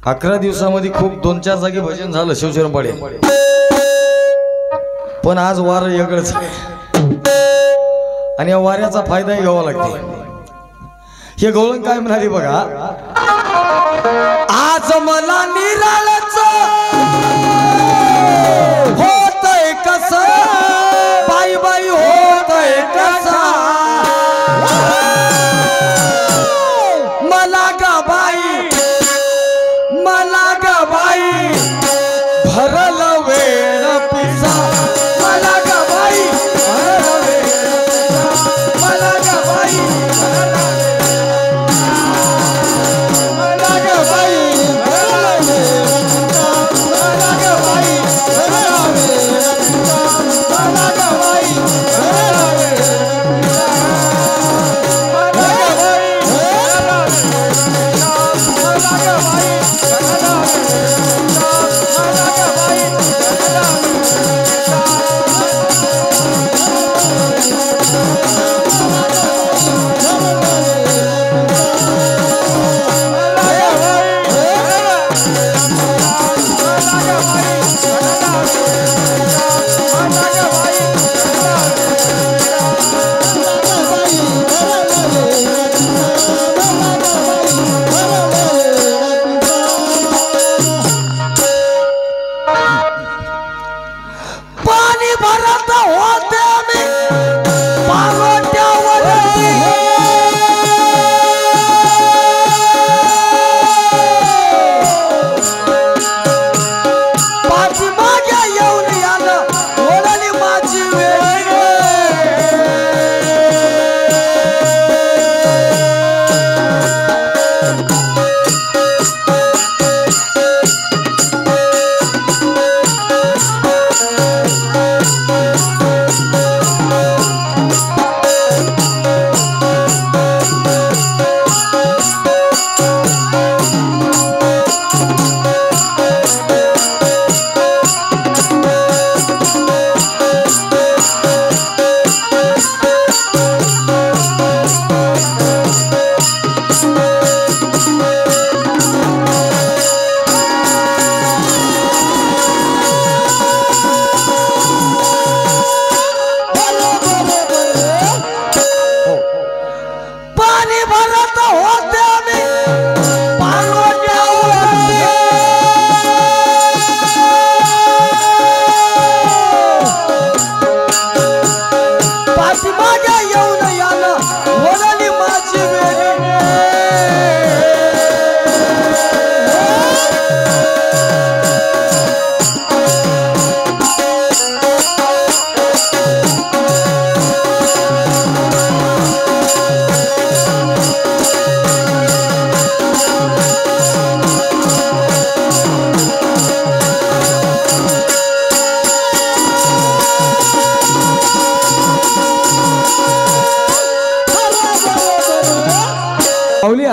11 दिवसामध्ये खूप 2-4 जागी भजन झालं शिवशरणपाडे, पण आज वार वेगळंच आहे आणि या वाऱ्याचा फायदाही घ्यावा लागते। हे गवळण काय म्हणाली बघा, आज मला निराळच होतंय कसं, बाई बाई होतंय कसं, मला ग बाई, मला ग बाई भरल वेळ पिसा, मला ग बाई भरल वेळ पिसा, मला ग बाई मला ग बाई भरल वेळ पिसा, मला ग बाई भरल वेळ पिसा, मला ग बाई भरल वेळ पिसा, मला ग बाई भरल वेळ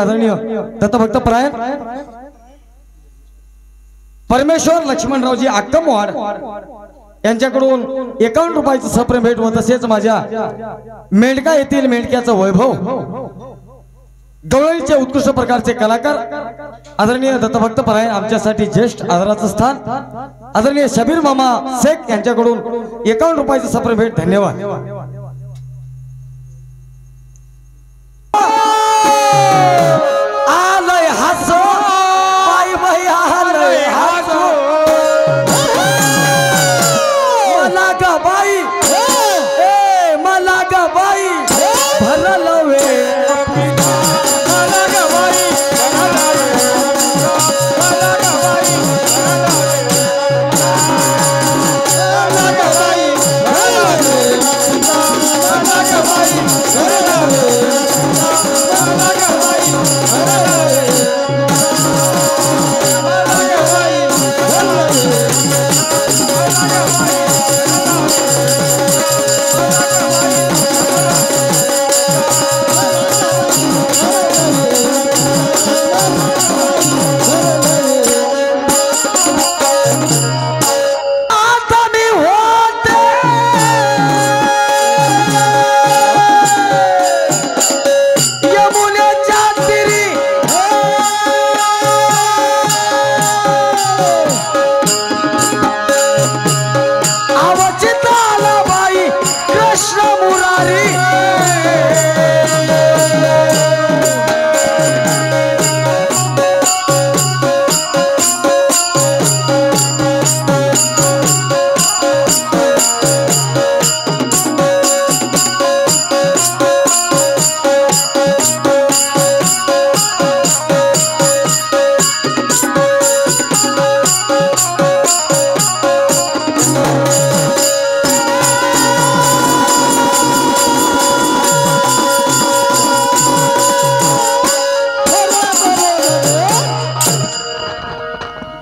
आदरणीय दत्तभक्त परायण परमेश्वर लक्ष्मणरावजी आक्कमवाड यांच्याकडून 51 रुपयाचं सप्रेम भेट व तसेच माझ्या मेंढका येथील मेंढक्याचं वैभव गवळीचे उत्कृष्ट प्रकारचे कलाकार आदरणीय दत्तभक्त परायण आमच्यासाठी ज्येष्ठ आदराचं स्थान आदरणीय शबीर मामा शेख यांच्याकडून 51 रुपयाचं सप्रेम भेट। धन्यवाद। Bye.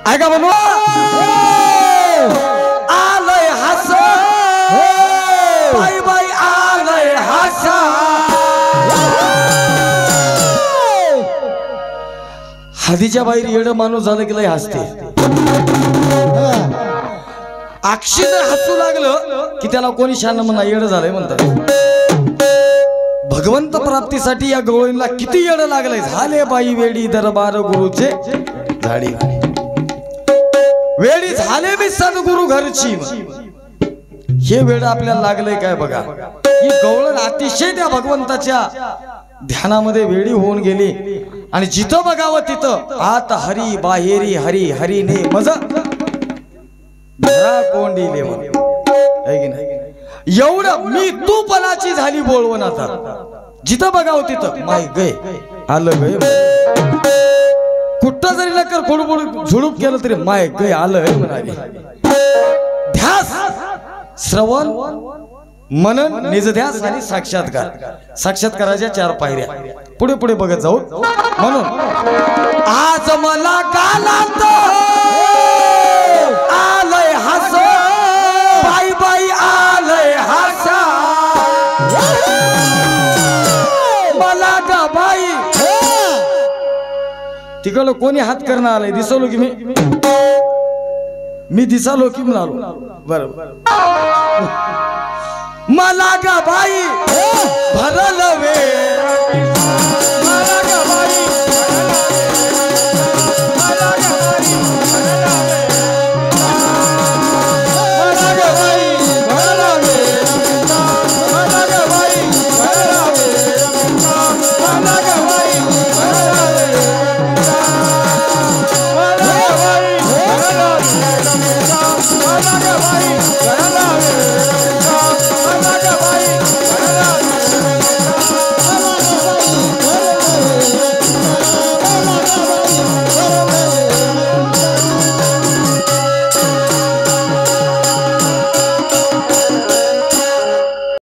ऐका म्हणू आलय हस बाई बाई आलय हस हदीच्या बाहेर येड माणूस झालं की लय हसते अक्षित हसू लागलं की त्याला कोणी शान म्हणा येड झालंय म्हणतात भगवंत प्राप्तीसाठी या गवळींना किती येड लागलंय झाले बाई वेडी दरबार गुरुचे झाडी वेडी झाले मी सद्गुरु घरची हे वेळ आपल्याला लागलंय काय बघा ही गवळण अतिशय त्या भगवंताच्या ध्यानामध्ये वेडी होऊन गेली आणि जिथं बघावं तिथं आत हरी बाहेरी हरी हरी ने मज कोंडीले एवढं मी तू पणाची झाली बोलवण आता जिथं बघावं तिथं माय गय आलं गय कुठं जरी नकर खोडबोड झुडूप केलं तरी माय गय आलं म्हणाले ध्यास श्रवण मनन निजध्यास आणि साक्षात्कार साक्षात्काराच्या 4 पायऱ्या पुढे पुढे बघत जाऊ म्हणून आज मला गालात आलय हस बाई बाई आलय हस मला गा बाई तिकडं कोणी हात करणं आलंय दिसवलो की मी दिसालो की म्हणालो बरोबर मला गा बाई भरल वे